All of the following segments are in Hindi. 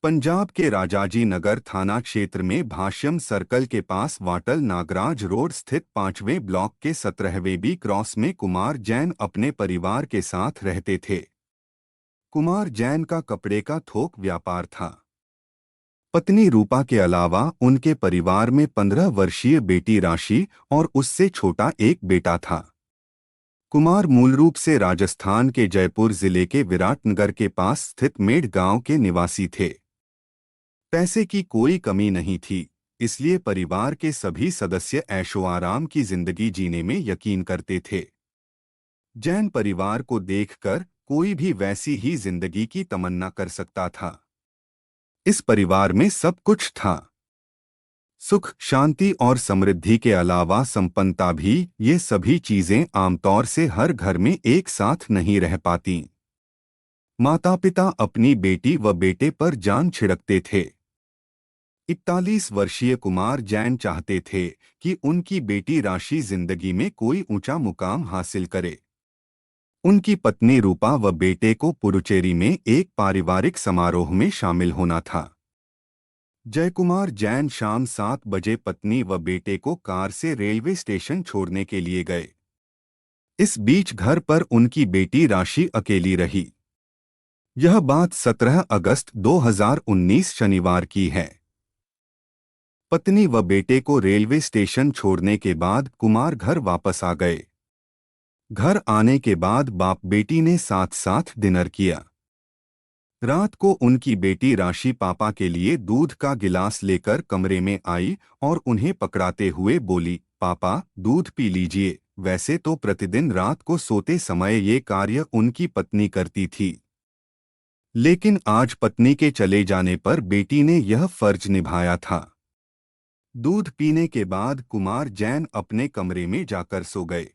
पंजाब के राजाजी नगर थाना क्षेत्र में भाष्यम सर्कल के पास वाटल नागराज रोड स्थित 5वें ब्लॉक के 17वें बी क्रॉस में कुमार जैन अपने परिवार के साथ रहते थे। कुमार जैन का कपड़े का थोक व्यापार था। पत्नी रूपा के अलावा उनके परिवार में 15 वर्षीय बेटी राशि और उससे छोटा एक बेटा था। कुमार मूल रूप से राजस्थान के जयपुर जिले के विराटनगर के पास स्थित मेढ़ गांव के निवासी थे। पैसे की कोई कमी नहीं थी, इसलिए परिवार के सभी सदस्य ऐशोआराम की जिंदगी जीने में यकीन करते थे। जैन परिवार को देखकर कोई भी वैसी ही जिंदगी की तमन्ना कर सकता था। इस परिवार में सब कुछ था। सुख, शांति और समृद्धि के अलावा संपन्नता भी। ये सभी चीजें आमतौर से हर घर में एक साथ नहीं रह पाती। माता पिता अपनी बेटी व बेटे पर जान छिड़कते थे। 41 वर्षीय कुमार जैन चाहते थे कि उनकी बेटी राशि जिंदगी में कोई ऊंचा मुकाम हासिल करे। उनकी पत्नी रूपा व बेटे को पुडुचेरी में एक पारिवारिक समारोह में शामिल होना था। जयकुमार जैन शाम 7 बजे पत्नी व बेटे को कार से रेलवे स्टेशन छोड़ने के लिए गए। इस बीच घर पर उनकी बेटी राशि अकेली रही। यह बात 17 अगस्त 2019 शनिवार की है। पत्नी व बेटे को रेलवे स्टेशन छोड़ने के बाद कुमार घर वापस आ गए। घर आने के बाद बाप बेटी ने साथ साथ डिनर किया। रात को उनकी बेटी राशि पापा के लिए दूध का गिलास लेकर कमरे में आई और उन्हें पकड़ाते हुए बोली, पापा दूध पी लीजिए। वैसे तो प्रतिदिन रात को सोते समय ये कार्य उनकी पत्नी करती थी, लेकिन आज पत्नी के चले जाने पर बेटी ने यह फर्ज निभाया था। दूध पीने के बाद कुमार जैन अपने कमरे में जाकर सो गए।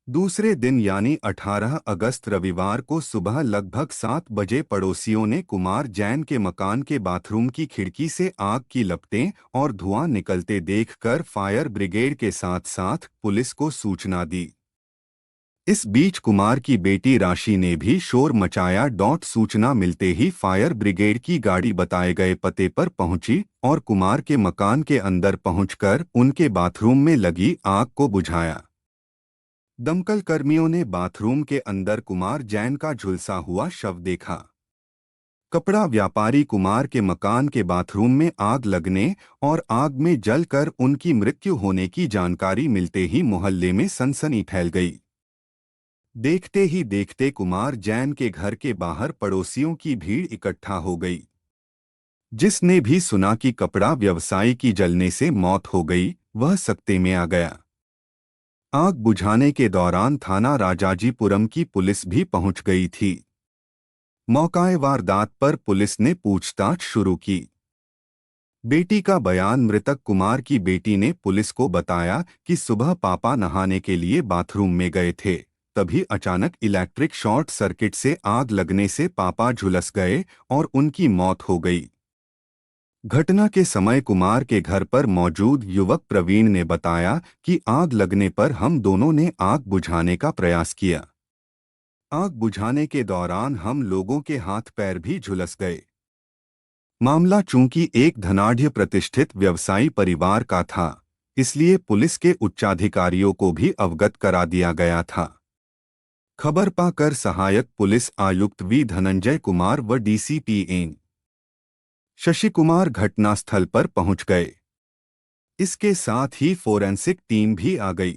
दूसरे दिन यानी 18 अगस्त रविवार को सुबह लगभग 7 बजे पड़ोसियों ने कुमार जैन के मकान के बाथरूम की खिड़की से आग की लपटें और धुआं निकलते देखकर फायर ब्रिगेड के साथ साथ पुलिस को सूचना दी। इस बीच कुमार की बेटी राशि ने भी शोर मचाया। सूचना मिलते ही फायर ब्रिगेड की गाड़ी बताए गए पते पर पहुंची और कुमार के मकान के अंदर पहुंचकर उनके बाथरूम में लगी आग को बुझाया। दमकल कर्मियों ने बाथरूम के अंदर कुमार जैन का झुलसा हुआ शव देखा। कपड़ा व्यापारी कुमार के मकान के बाथरूम में आग लगने और आग में जलकर उनकी मृत्यु होने की जानकारी मिलते ही मोहल्ले में सनसनी फैल गई। देखते ही देखते कुमार जैन के घर के बाहर पड़ोसियों की भीड़ इकट्ठा हो गई। जिसने भी सुना कि कपड़ा व्यवसायी की जलने से मौत हो गई, वह सकते में आ गया। आग बुझाने के दौरान थाना राजाजीपुरम की पुलिस भी पहुंच गई थी। मौकाए वारदात पर पुलिस ने पूछताछ शुरू की। बेटी का बयान। मृतक कुमार की बेटी ने पुलिस को बताया कि सुबह पापा नहाने के लिए बाथरूम में गए थे, तभी अचानक इलेक्ट्रिक शॉर्ट सर्किट से आग लगने से पापा झुलस गए और उनकी मौत हो गई। घटना के समय कुमार के घर पर मौजूद युवक प्रवीण ने बताया कि आग लगने पर हम दोनों ने आग बुझाने का प्रयास किया। आग बुझाने के दौरान हम लोगों के हाथ पैर भी झुलस गए। मामला चूंकि एक धनाढ्य प्रतिष्ठित व्यवसायी परिवार का था, इसलिए पुलिस के उच्चाधिकारियों को भी अवगत करा दिया गया था। खबर पाकर सहायक पुलिस आयुक्त वी धनंजय कुमार व डीसीपी एन शशि कुमार घटनास्थल पर पहुंच गए। इसके साथ ही फोरेंसिक टीम भी आ गई।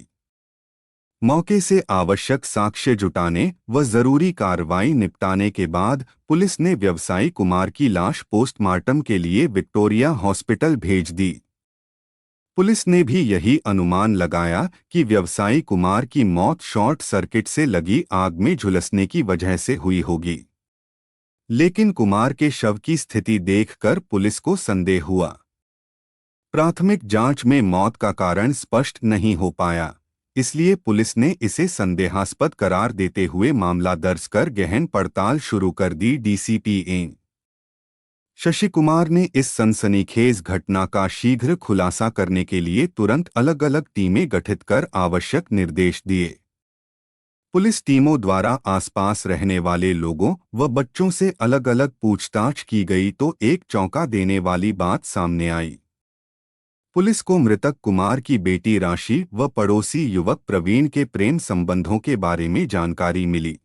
मौके से आवश्यक साक्ष्य जुटाने व जरूरी कार्रवाई निपटाने के बाद पुलिस ने व्यवसायी कुमार की लाश पोस्टमार्टम के लिए विक्टोरिया हॉस्पिटल भेज दी। पुलिस ने भी यही अनुमान लगाया कि व्यवसायी कुमार की मौत शॉर्ट सर्किट से लगी आग में झुलसने की वजह से हुई होगी, लेकिन कुमार के शव की स्थिति देखकर पुलिस को संदेह हुआ। प्राथमिक जांच में मौत का कारण स्पष्ट नहीं हो पाया, इसलिए पुलिस ने इसे संदेहास्पद करार देते हुए मामला दर्ज कर गहन पड़ताल शुरू कर दी। डीसीपी एन शशि कुमार ने इस सनसनीखेज घटना का शीघ्र खुलासा करने के लिए तुरंत अलग अलग टीमें गठित कर आवश्यक निर्देश दिए। पुलिस टीमों द्वारा आसपास रहने वाले लोगों व बच्चों से अलग अलग पूछताछ की गई तो एक चौंका देने वाली बात सामने आई। पुलिस को मृतक कुमार की बेटी राशि व पड़ोसी युवक प्रवीण के प्रेम संबंधों के बारे में जानकारी मिली।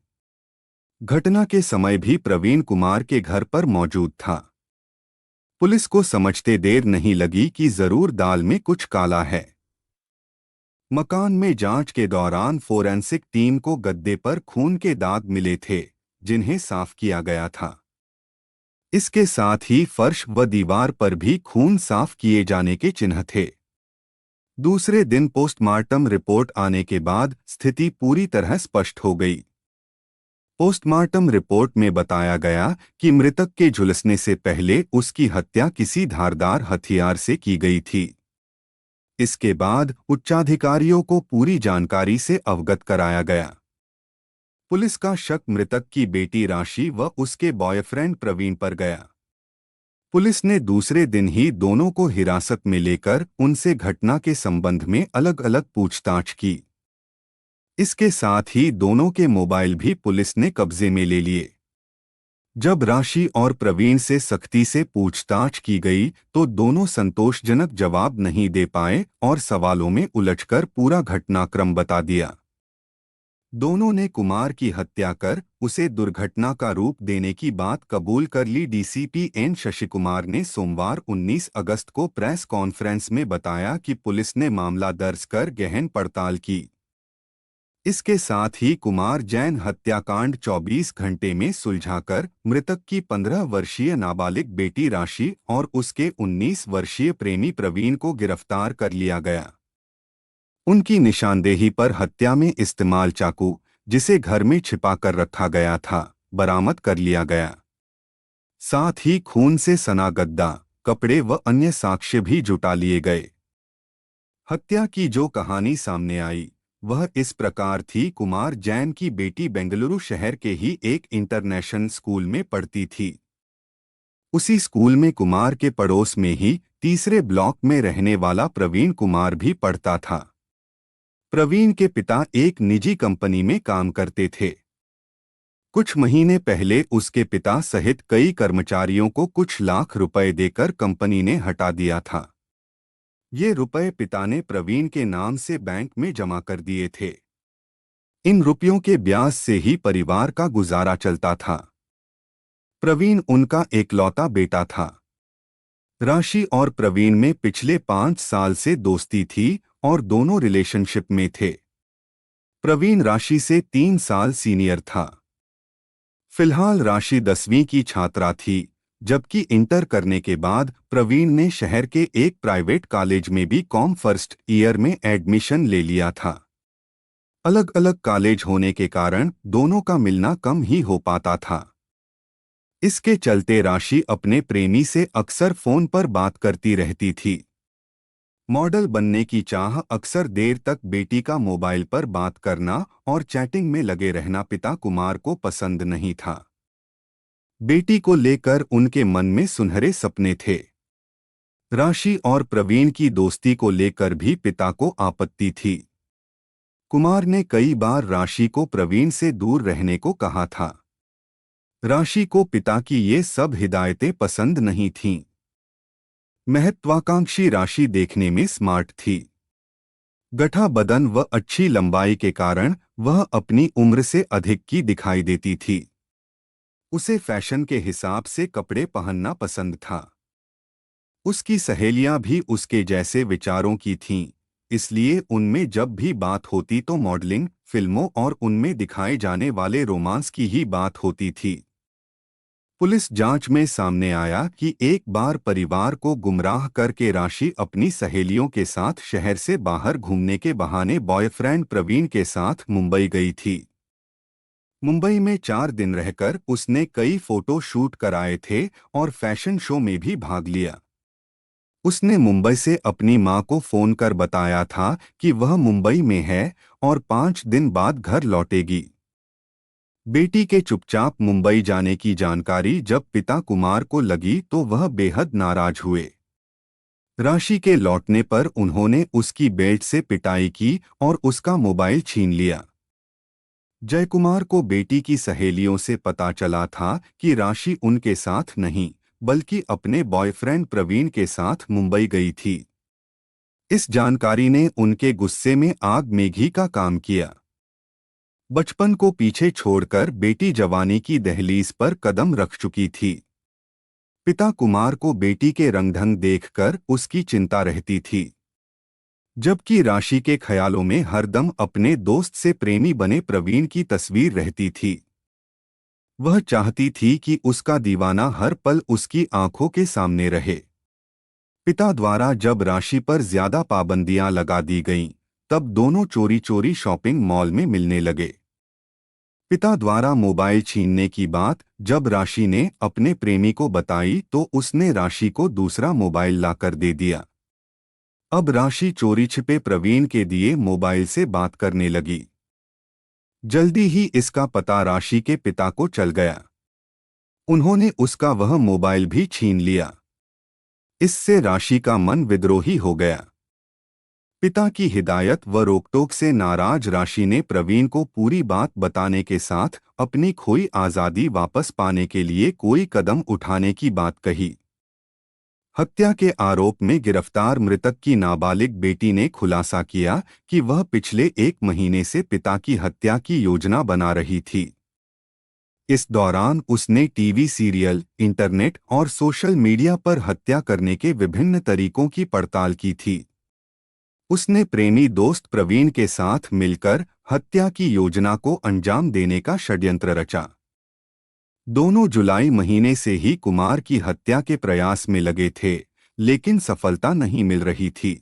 घटना के समय भी प्रवीण कुमार के घर पर मौजूद था। पुलिस को समझते देर नहीं लगी कि जरूर दाल में कुछ काला है। मकान में जांच के दौरान फोरेंसिक टीम को गद्दे पर खून के दाग मिले थे, जिन्हें साफ किया गया था। इसके साथ ही फर्श व दीवार पर भी खून साफ किए जाने के चिन्ह थे। दूसरे दिन पोस्टमार्टम रिपोर्ट आने के बाद स्थिति पूरी तरह स्पष्ट हो गई। पोस्टमार्टम रिपोर्ट में बताया गया कि मृतक के झुलसने से पहले उसकी हत्या किसी धारदार हथियार से की गई थी। इसके बाद उच्चाधिकारियों को पूरी जानकारी से अवगत कराया गया। पुलिस का शक मृतक की बेटी राशि व उसके बॉयफ्रेंड प्रवीण पर गया। पुलिस ने दूसरे दिन ही दोनों को हिरासत में लेकर उनसे घटना के संबंध में अलग अलग पूछताछ की। इसके साथ ही दोनों के मोबाइल भी पुलिस ने कब्जे में ले लिए। जब राशि और प्रवीण से सख्ती से पूछताछ की गई तो दोनों संतोषजनक जवाब नहीं दे पाए और सवालों में उलझकर पूरा घटनाक्रम बता दिया। दोनों ने कुमार की हत्या कर उसे दुर्घटना का रूप देने की बात कबूल कर ली। डीसीपी एन शशिकुमार ने सोमवार 19 अगस्त को प्रेस कॉन्फ्रेंस में बताया कि पुलिस ने मामला दर्ज कर गहन पड़ताल की। इसके साथ ही कुमार जैन हत्याकांड 24 घंटे में सुलझाकर मृतक की 15 वर्षीय नाबालिग बेटी राशि और उसके 19 वर्षीय प्रेमी प्रवीण को गिरफ्तार कर लिया गया। उनकी निशानदेही पर हत्या में इस्तेमाल चाकू, जिसे घर में छिपा कर रखा गया था, बरामद कर लिया गया। साथ ही खून से सना गद्दा, कपड़े व अन्य साक्ष्य भी जुटा लिए गए। हत्या की जो कहानी सामने आई वह इस प्रकार थी। कुमार जैन की बेटी बेंगलुरु शहर के ही एक इंटरनेशनल स्कूल में पढ़ती थी। उसी स्कूल में कुमार के पड़ोस में ही तीसरे ब्लॉक में रहने वाला प्रवीण कुमार भी पढ़ता था। प्रवीण के पिता एक निजी कंपनी में काम करते थे। कुछ महीने पहले उसके पिता सहित कई कर्मचारियों को कुछ लाख रुपए देकर कंपनी ने हटा दिया था। ये रुपए पिता ने प्रवीण के नाम से बैंक में जमा कर दिए थे। इन रुपयों के ब्याज से ही परिवार का गुजारा चलता था। प्रवीण उनका एकलौता बेटा था। राशि और प्रवीण में पिछले 5 साल से दोस्ती थी और दोनों रिलेशनशिप में थे। प्रवीण राशि से 3 साल सीनियर था। फिलहाल राशि 10वीं की छात्रा थी, जबकि इंटर करने के बाद प्रवीण ने शहर के एक प्राइवेट कॉलेज में भी कॉम फर्स्ट ईयर में एडमिशन ले लिया था। अलग अलग कॉलेज होने के कारण दोनों का मिलना कम ही हो पाता था। इसके चलते राशि अपने प्रेमी से अक्सर फोन पर बात करती रहती थी। मॉडल बनने की चाह अक्सर देर तक बेटी का मोबाइल पर बात करना और चैटिंग में लगे रहना पिता कुमार को पसंद नहीं था। बेटी को लेकर उनके मन में सुनहरे सपने थे। राशि और प्रवीण की दोस्ती को लेकर भी पिता को आपत्ति थी। कुमार ने कई बार राशि को प्रवीण से दूर रहने को कहा था। राशि को पिता की ये सब हिदायतें पसंद नहीं थीं। महत्वाकांक्षी राशि देखने में स्मार्ट थी। गठा बदन व अच्छी लंबाई के कारण वह अपनी उम्र से अधिक की दिखाई देती थी। उसे फैशन के हिसाब से कपड़े पहनना पसंद था। उसकी सहेलियां भी उसके जैसे विचारों की थीं, इसलिए उनमें जब भी बात होती तो मॉडलिंग, फिल्मों और उनमें दिखाए जाने वाले रोमांस की ही बात होती थी। पुलिस जांच में सामने आया कि एक बार परिवार को गुमराह करके राशि अपनी सहेलियों के साथ शहर से बाहर घूमने के बहाने बॉयफ्रेंड प्रवीण के साथ मुंबई गई थी। मुंबई में 4 दिन रहकर उसने कई फोटो शूट कराए थे और फैशन शो में भी भाग लिया। उसने मुंबई से अपनी मां को फोन कर बताया था कि वह मुंबई में है और 5 दिन बाद घर लौटेगी। बेटी के चुपचाप मुंबई जाने की जानकारी जब पिता कुमार को लगी तो वह बेहद नाराज हुए। राशि के लौटने पर उन्होंने उसकी बेल्ट से पिटाई की और उसका मोबाइल छीन लिया। जयकुमार को बेटी की सहेलियों से पता चला था कि राशि उनके साथ नहीं बल्कि अपने बॉयफ्रेंड प्रवीण के साथ मुंबई गई थी। इस जानकारी ने उनके गुस्से में आग मेघी का काम किया। बचपन को पीछे छोड़कर बेटी जवानी की दहलीज पर कदम रख चुकी थी। पिता कुमार को बेटी के रंगढंग देखकर उसकी चिंता रहती थी, जबकि राशि के ख्यालों में हरदम अपने दोस्त से प्रेमी बने प्रवीण की तस्वीर रहती थी। वह चाहती थी कि उसका दीवाना हर पल उसकी आंखों के सामने रहे। पिता द्वारा जब राशि पर ज्यादा पाबंदियां लगा दी गईं, तब दोनों चोरी चोरी शॉपिंग मॉल में मिलने लगे। पिता द्वारा मोबाइल छीनने की बात जब राशि ने अपने प्रेमी को बताई तो उसने राशि को दूसरा मोबाइल लाकर दे दिया। अब राशि चोरी छिपे प्रवीण के दिए मोबाइल से बात करने लगी। जल्दी ही इसका पता राशि के पिता को चल गया। उन्होंने उसका वह मोबाइल भी छीन लिया। इससे राशि का मन विद्रोही हो गया। पिता की हिदायत व रोकटोक से नाराज राशि ने प्रवीण को पूरी बात बताने के साथ अपनी खोई आज़ादी वापस पाने के लिए कोई कदम उठाने की बात कही। हत्या के आरोप में गिरफ्तार मृतक की नाबालिग बेटी ने खुलासा किया कि वह पिछले 1 महीने से पिता की हत्या की योजना बना रही थी। इस दौरान उसने टीवी सीरियल, इंटरनेट और सोशल मीडिया पर हत्या करने के विभिन्न तरीकों की पड़ताल की थी। उसने प्रेमी दोस्त प्रवीण के साथ मिलकर हत्या की योजना को अंजाम देने का षड्यंत्र रचा। दोनों जुलाई महीने से ही कुमार की हत्या के प्रयास में लगे थे, लेकिन सफलता नहीं मिल रही थी।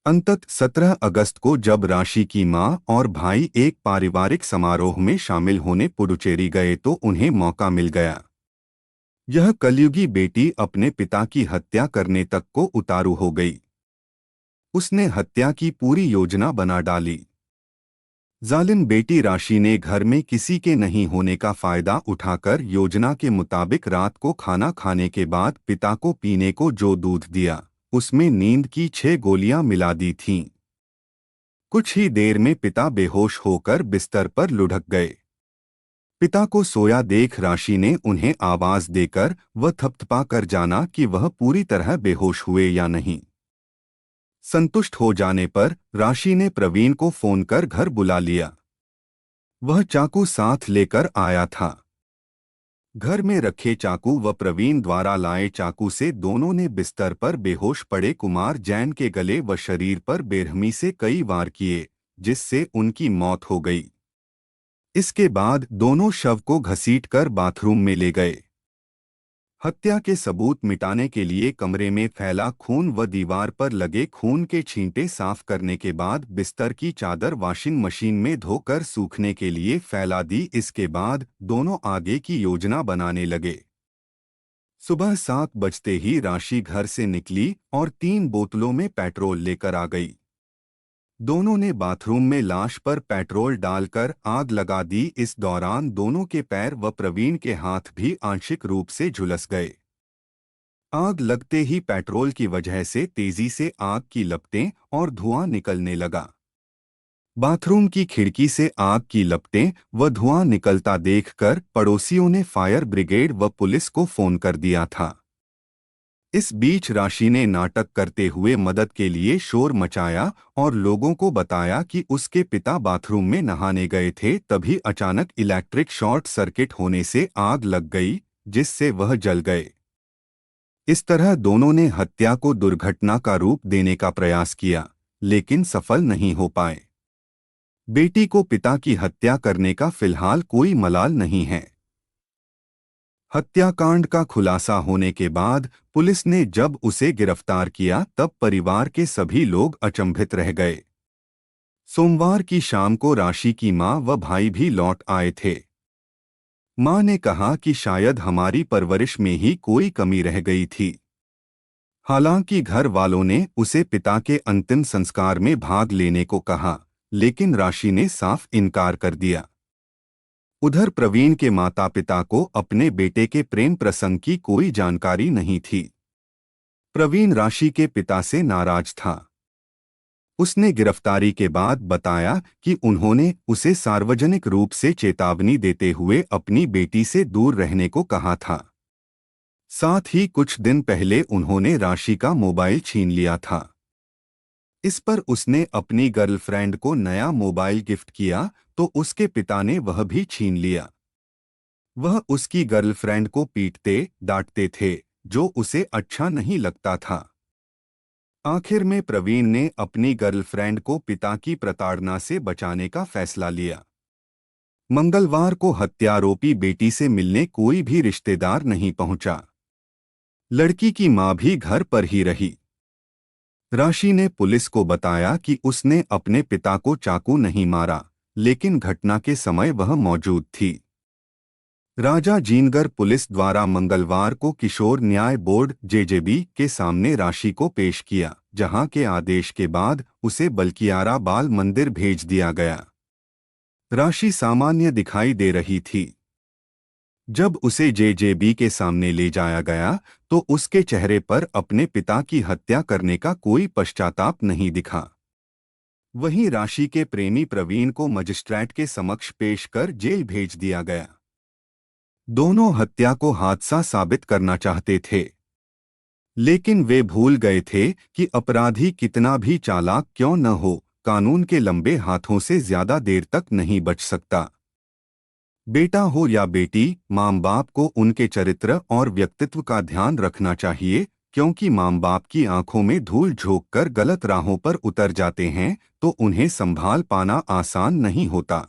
अंततः 17 अगस्त को जब राशि की मां और भाई एक पारिवारिक समारोह में शामिल होने पुडुचेरी गए तो उन्हें मौका मिल गया। यह कलयुगी बेटी अपने पिता की हत्या करने तक को उतारू हो गई। उसने हत्या की पूरी योजना बना डाली। जालिम बेटी राशि ने घर में किसी के नहीं होने का फायदा उठाकर योजना के मुताबिक रात को खाना खाने के बाद पिता को पीने को जो दूध दिया, उसमें नींद की 6 गोलियां मिला दी थीं। कुछ ही देर में पिता बेहोश होकर बिस्तर पर लुढ़क गए। पिता को सोया देख राशि ने उन्हें आवाज देकर वह थपथपा कर जाना कि वह पूरी तरह बेहोश हुए या नहीं। संतुष्ट हो जाने पर राशि ने प्रवीण को फोन कर घर बुला लिया। वह चाकू साथ लेकर आया था। घर में रखे चाकू व प्रवीण द्वारा लाए चाकू से दोनों ने बिस्तर पर बेहोश पड़े कुमार जैन के गले व शरीर पर बेरहमी से कई वार किए, जिससे उनकी मौत हो गई। इसके बाद दोनों शव को घसीटकर बाथरूम में ले गए। हत्या के सबूत मिटाने के लिए कमरे में फैला खून व दीवार पर लगे खून के छींटे साफ करने के बाद बिस्तर की चादर वॉशिंग मशीन में धोकर सूखने के लिए फैला दी। इसके बाद दोनों आगे की योजना बनाने लगे। सुबह 7 बजते ही राशि घर से निकली और 3 बोतलों में पेट्रोल लेकर आ गई। दोनों ने बाथरूम में लाश पर पेट्रोल डालकर आग लगा दी। इस दौरान दोनों के पैर व प्रवीण के हाथ भी आंशिक रूप से झुलस गए। आग लगते ही पेट्रोल की वजह से तेजी से आग की लपटें और धुआं निकलने लगा। बाथरूम की खिड़की से आग की लपटें व धुआं निकलता देखकर पड़ोसियों ने फायर ब्रिगेड व पुलिस को फोन कर दिया था। इस बीच राशि ने नाटक करते हुए मदद के लिए शोर मचाया और लोगों को बताया कि उसके पिता बाथरूम में नहाने गए थे। तभी अचानक इलेक्ट्रिक शॉर्ट सर्किट होने से आग लग गई, जिससे वह जल गए। इस तरह दोनों ने हत्या को दुर्घटना का रूप देने का प्रयास किया, लेकिन सफल नहीं हो पाए। बेटी को पिता की हत्या करने का फिलहाल कोई मलाल नहीं है। हत्याकांड का खुलासा होने के बाद पुलिस ने जब उसे गिरफ्तार किया तब परिवार के सभी लोग अचंभित रह गए। सोमवार की शाम को राशि की मां व भाई भी लौट आए थे। मां ने कहा कि शायद हमारी परवरिश में ही कोई कमी रह गई थी। हालांकि घर वालों ने उसे पिता के अंतिम संस्कार में भाग लेने को कहा, लेकिन राशि ने साफ इनकार कर दिया। उधर प्रवीण के माता पिता को अपने बेटे के प्रेम प्रसंग की कोई जानकारी नहीं थी। प्रवीण राशि के पिता से नाराज था। उसने गिरफ्तारी के बाद बताया कि उन्होंने उसे सार्वजनिक रूप से चेतावनी देते हुए अपनी बेटी से दूर रहने को कहा था। साथ ही कुछ दिन पहले उन्होंने राशि का मोबाइल छीन लिया था। इस पर उसने अपनी गर्लफ्रेंड को नया मोबाइल गिफ्ट किया तो उसके पिता ने वह भी छीन लिया। वह उसकी गर्लफ्रेंड को पीटते डांटते थे, जो उसे अच्छा नहीं लगता था। आखिर में प्रवीण ने अपनी गर्लफ्रेंड को पिता की प्रताड़ना से बचाने का फैसला लिया। मंगलवार को हत्यारोपी बेटी से मिलने कोई भी रिश्तेदार नहीं पहुंचा। लड़की की मां भी घर पर ही रही। राशि ने पुलिस को बताया कि उसने अपने पिता को चाकू नहीं मारा, लेकिन घटना के समय वह मौजूद थी। राजा जीनगर पुलिस द्वारा मंगलवार को किशोर न्याय बोर्ड जेजेबी के सामने राशि को पेश किया, जहां के आदेश के बाद उसे बल्कियारा बाल मंदिर भेज दिया गया। राशि सामान्य दिखाई दे रही थी। जब उसे जेजेबी के सामने ले जाया गया तो उसके चेहरे पर अपने पिता की हत्या करने का कोई पश्चाताप नहीं दिखा। वहीं राशि के प्रेमी प्रवीण को मजिस्ट्रेट के समक्ष पेश कर जेल भेज दिया गया। दोनों हत्या को हादसा साबित करना चाहते थे, लेकिन वे भूल गए थे कि अपराधी कितना भी चालाक क्यों न हो, कानून के लंबे हाथों से ज्यादा देर तक नहीं बच सकता। बेटा हो या बेटी, माँ बाप को उनके चरित्र और व्यक्तित्व का ध्यान रखना चाहिए, क्योंकि माँ बाप की आंखों में धूल झोंककर गलत राहों पर उतर जाते हैं तो उन्हें संभाल पाना आसान नहीं होता।